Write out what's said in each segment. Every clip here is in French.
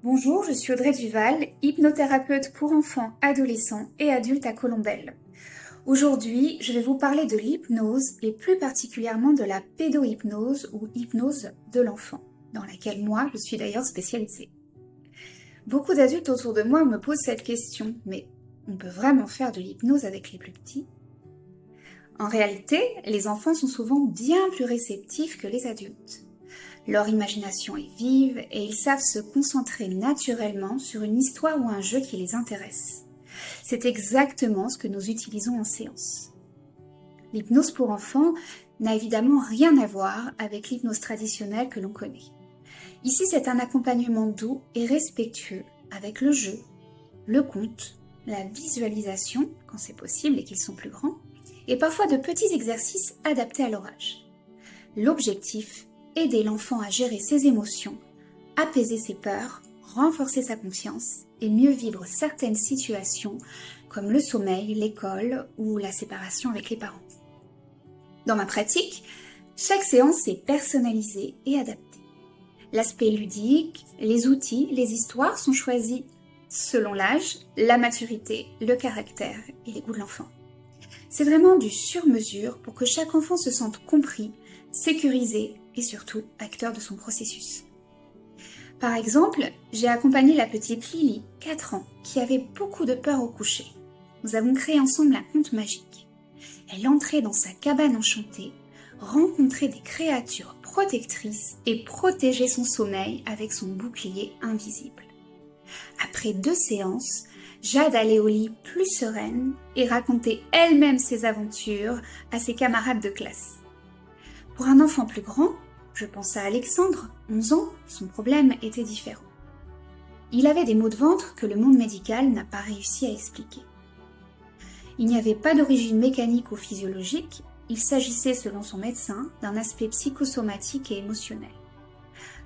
Bonjour, je suis Audrey Duval, hypnothérapeute pour enfants, adolescents et adultes à Colombelles. Aujourd'hui, je vais vous parler de l'hypnose et plus particulièrement de la pédohypnose ou hypnose de l'enfant, dans laquelle moi je suis d'ailleurs spécialisée. Beaucoup d'adultes autour de moi me posent cette question, mais on peut vraiment faire de l'hypnose avec les plus petits? En réalité, les enfants sont souvent bien plus réceptifs que les adultes. Leur imagination est vive et ils savent se concentrer naturellement sur une histoire ou un jeu qui les intéresse. C'est exactement ce que nous utilisons en séance. L'hypnose pour enfants n'a évidemment rien à voir avec l'hypnose traditionnelle que l'on connaît. Ici, c'est un accompagnement doux et respectueux avec le jeu, le conte, la visualisation, quand c'est possible et qu'ils sont plus grands, et parfois de petits exercices adaptés à leur âge. L'objectif, aider l'enfant à gérer ses émotions, apaiser ses peurs, renforcer sa confiance et mieux vivre certaines situations comme le sommeil, l'école ou la séparation avec les parents. Dans ma pratique, chaque séance est personnalisée et adaptée. L'aspect ludique, les outils, les histoires sont choisis selon l'âge, la maturité, le caractère et les goûts de l'enfant. C'est vraiment du sur-mesure pour que chaque enfant se sente compris, sécurisé et surtout acteur de son processus. Par exemple, j'ai accompagné la petite Lily, 4 ans, qui avait beaucoup de peur au coucher. Nous avons créé ensemble un conte magique. Elle entrait dans sa cabane enchantée, rencontrait des créatures protectrices et protégeait son sommeil avec son bouclier invisible. Après 2 séances, Jade allait au lit plus sereine et racontait elle-même ses aventures à ses camarades de classe. Pour un enfant plus grand, je pense à Alexandre, 11 ans, son problème était différent. Il avait des maux de ventre que le monde médical n'a pas réussi à expliquer. Il n'y avait pas d'origine mécanique ou physiologique, il s'agissait selon son médecin d'un aspect psychosomatique et émotionnel.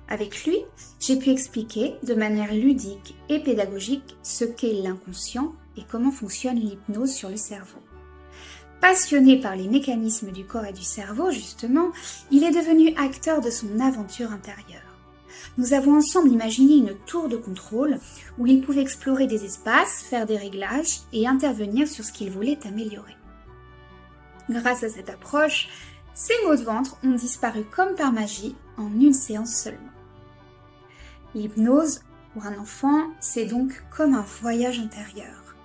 Avec lui, j'ai pu expliquer de manière ludique et pédagogique ce qu'est l'inconscient et comment fonctionne l'hypnose sur le cerveau. Passionné par les mécanismes du corps et du cerveau, justement, il est devenu acteur de son aventure intérieure. Nous avons ensemble imaginé une tour de contrôle où il pouvait explorer des espaces, faire des réglages et intervenir sur ce qu'il voulait améliorer. Grâce à cette approche, ses maux de ventre ont disparu comme par magie en une séance seulement. L'hypnose, pour un enfant, c'est donc comme un voyage intérieur.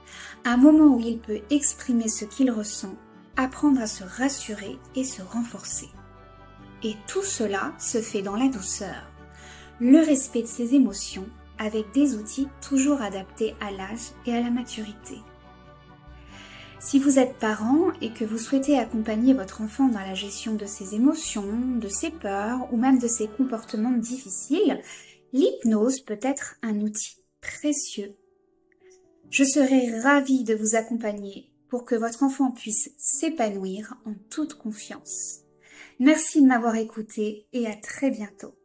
Un moment où il peut exprimer ce qu'il ressent, apprendre à se rassurer et se renforcer. Et tout cela se fait dans la douceur, le respect de ses émotions, avec des outils toujours adaptés à l'âge et à la maturité. Si vous êtes parent et que vous souhaitez accompagner votre enfant dans la gestion de ses émotions, de ses peurs ou même de ses comportements difficiles, l'hypnose peut être un outil précieux. Je serai ravie de vous accompagner pour que votre enfant puisse s'épanouir en toute confiance. Merci de m'avoir écouté et à très bientôt.